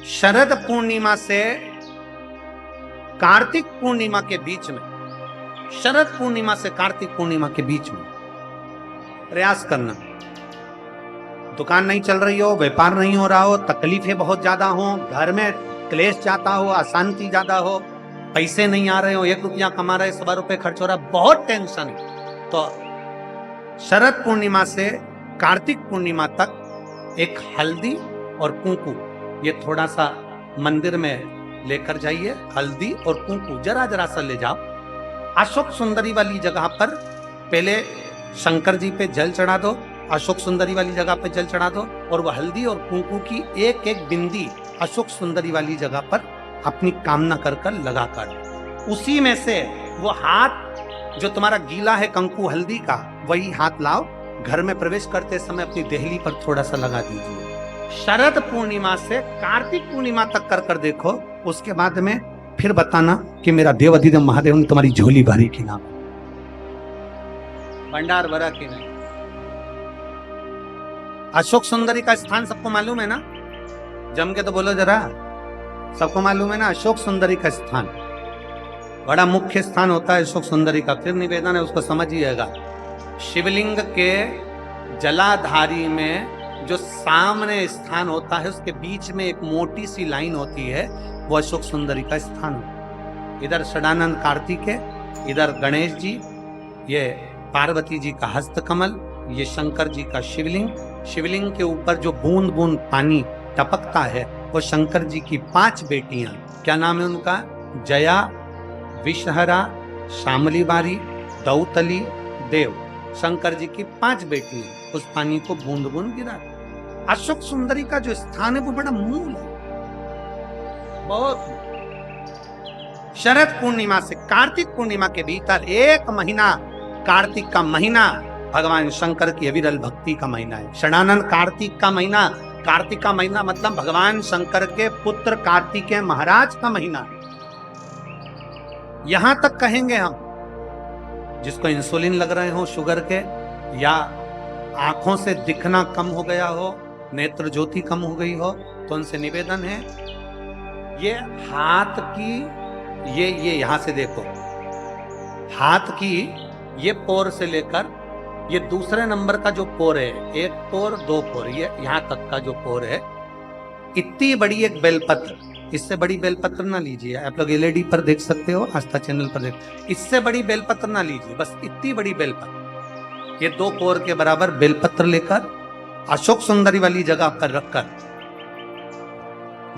शरद पूर्णिमा से कार्तिक पूर्णिमा के बीच में, शरद पूर्णिमा से कार्तिक पूर्णिमा के बीच में प्रयास करना। दुकान नहीं चल रही हो, व्यापार नहीं हो रहा हो, तकलीफें बहुत ज्यादा हो, घर में क्लेश जाता हो, अशांति ज्यादा हो, पैसे नहीं आ रहे हो, 1 रुपया कमा रहे 100 रुपए खर्च हो रहा है, बहुत टेंशन है, तो शरद पूर्णिमा से कार्तिक पूर्णिमा तक एक हल्दी और कुंकू ये थोड़ा सा मंदिर में लेकर जाइए। हल्दी और कुंकू जरा जरा सा ले जाओ। अशोक सुंदरी वाली जगह पर पहले शंकर जी पे जल चढ़ा दो, अशोक सुंदरी वाली जगह पे जल चढ़ा दो, और वह हल्दी और कुंकू की एक एक बिंदी अशोक सुंदरी वाली जगह पर अपनी कामना कर कर लगा कर, उसी में से वो हाथ जो तुम्हारा गीला है कंकु हल्दी का, वही हाथ लाओ, घर में प्रवेश करते समय अपनी देहली पर थोड़ा सा लगा दीजिए। शरद पूर्णिमा से कार्तिक पूर्णिमा तक कर कर देखो, उसके बाद में फिर बताना कि मेरा देव अधिदेव महादेव ने तुम्हारी झोली भरी की ना, भंडार भरा की नहीं। अशोक सुंदरी का स्थान सबको मालूम है ना? जम के तो बोलो जरा, सबको मालूम है ना? अशोक सुंदरी का स्थान बड़ा मुख्य स्थान होता है अशोक सुंदरी का। फिर निवेदन है, उसको समझिएगा। शिवलिंग के जलाधारी में जो सामने स्थान होता है, उसके बीच में एक मोटी सी लाइन होती है, वो अशोक सुंदरी का स्थान है। इधर षडानंद कार्तिक है, इधर गणेश जी, ये पार्वती जी का हस्तकमल, ये शंकर जी का शिवलिंग। शिवलिंग के ऊपर जो बूंद बूंद पानी टपकता है, वो शंकर जी की 5 बेटियां, क्या नाम है उनका? जया, विषहरा, शामली बारी, दौतली, देव। शंकर जी की 5 बेटियां उस पानी को बूंद बूंद गिरा। अशोक सुंदरी का जो स्थान है वो बड़ा मूल है, बहुत। शरद पूर्णिमा से कार्तिक पूर्णिमा के भीतर 1 महीना, कार्तिक का महीना भगवान शंकर की अविरल भक्ति का महीना है। षडानंद कार्तिक का महीना, कार्तिक का महीना मतलब भगवान शंकर के पुत्र कार्तिकेय महाराज का महीना। यहां तक कहेंगे हम, जिसको इंसुलिन लग रहे हो शुगर के, या आंखों से दिखना कम हो गया हो, नेत्र ज्योति कम हो गई हो, तो उनसे निवेदन है, ये हाथ की ये यहां से देखो, हाथ की ये पोर से लेकर ये दूसरे नंबर का जो पोर है, 1 पोर 2 पोर, ये यहां तक का जो पोर है, इतनी बड़ी एक बेलपत्र, इससे बड़ी बेलपत्र ना लीजिए। आप लोग एलईडी पर देख सकते हो, आस्था चैनल पर देख, इससे बड़ी बेलपत्र ना लीजिए, बस इतनी बड़ी बेलपत्र, ये 2 पोर के बराबर बेलपत्र लेकर अशोक सुंदरी वाली जगह पर रखकर,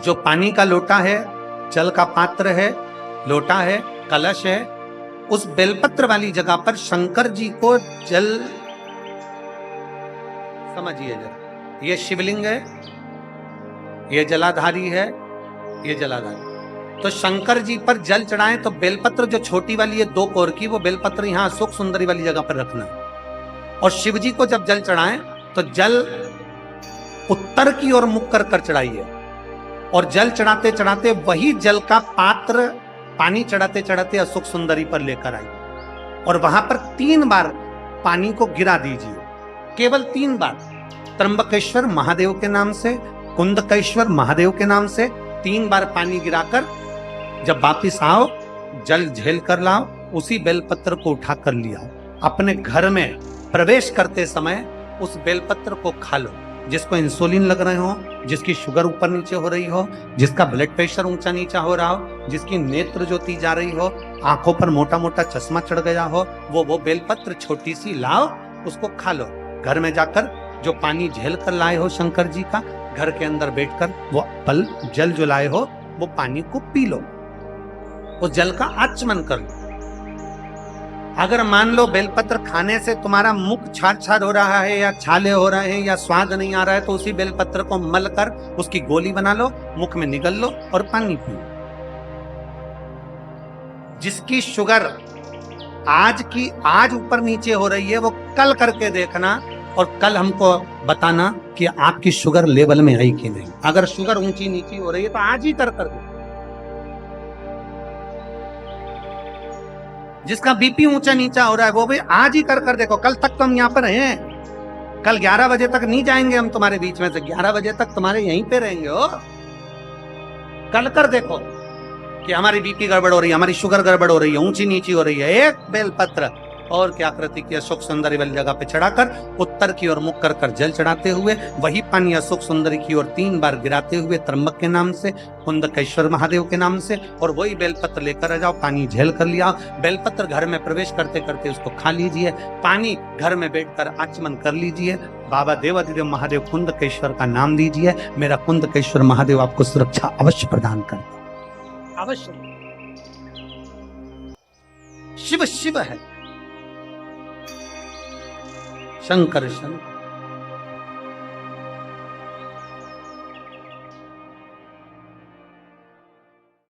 जो पानी का लोटा है, जल का पात्र है, लोटा है, कलश है, उस बेलपत्र वाली जगह पर शंकर जी को जल, समझिए जरा, ये शिवलिंग है, ये जलाधारी है, ये जलाधारी, तो शंकर जी पर जल चढ़ाएं तो बेलपत्र जो छोटी वाली है 2 पोर की, वो बेलपत्र यहां अशोक सुंदरी वाली जगह पर रखना। और शिव जी को जब जल चढ़ाएं तो जल उत्तर की ओर मुख कर कर चढ़ाइए, और जल चढ़ाते चढ़ाते वही जल का पात्र पानी चढ़ाते चढ़ाते अशोक सुंदरी पर लेकर आइए, और वहां पर 3 बार पानी को गिरा दीजिए, केवल 3 बार। त्र्यंबकेश्वर महादेव के नाम से, कुंदकेश्वर महादेव के नाम से 3 बार पानी गिराकर जब वापिस आओ, जल झेल कर लाओ, उसी बेलपत्र को उठा कर लिया, अपने घर में प्रवेश करते समय उस बेलपत्र को खा लो। जिसको इंसुलिन लग रहे हो, जिसकी शुगर ऊपर नीचे हो रही हो, जिसका ब्लड प्रेशर ऊंचा नीचा हो रहा हो, जिसकी नेत्र ज्योति जा रही हो, आंखों पर मोटा मोटा चश्मा चढ़ गया हो, वो बेलपत्र छोटी सी लाओ, उसको खा लो। घर में जाकर जो पानी झेल कर लाए हो शंकर जी का, घर के अंदर बैठकर वो पल जल जो लाए हो, वो पानी को पी लो, उस जल का आचमन कर लो। अगर मान लो बेलपत्र खाने से तुम्हारा मुख छार छार हो रहा है, या छाले हो रहे हैं, या स्वाद नहीं आ रहा है, तो उसी बेलपत्र को मल कर उसकी गोली बना लो, मुख में निगल लो और पानी पियो। जिसकी शुगर आज ऊपर नीचे हो रही है, वो कल करके देखना, और कल हमको बताना कि आपकी शुगर लेवल में आई कि नहीं। अगर शुगर ऊंची नीची हो रही है तो आज ही कर दो। जिसका बीपी ऊंचा नीचा हो रहा है, वो भी आज ही कर देखो। कल तक तो हम यहाँ पर हैं, कल 11 बजे तक नहीं जाएंगे हम तुम्हारे बीच में से, 11 बजे तक तुम्हारे यहीं पे रहेंगे हो। कल कर देखो कि हमारी बीपी गड़बड़ हो रही है, हमारी शुगर गड़बड़ हो रही है, ऊंची नीची हो रही है, एक बेलपत्र और क्या आकृति की अशोक सुंदरी वाली जगह पे चढ़ाकर उत्तर की ओर मुख कर जल चढ़ाते हुए वही पानी अशोक सुंदरी की ओर 3 बार गिराते हुए त्र्यंबक के नाम से, कुंदकेश्वर महादेव के नाम से, और वही बेलपत्र लेकर आ जाओ, पानी झेल कर लिया। बेलपत्र घर में प्रवेश करते करते उसको खा लीजिए, पानी घर में बैठकर आचमन कर लीजिए, बाबा देवाधिदेव महादेव कुंदकेश्वर का नाम दीजिए, मेरा कुंदकेश्वर महादेव आपको सुरक्षा अवश्य प्रदान करता, अवश्य। शिव शिव है, शंकर शंकर।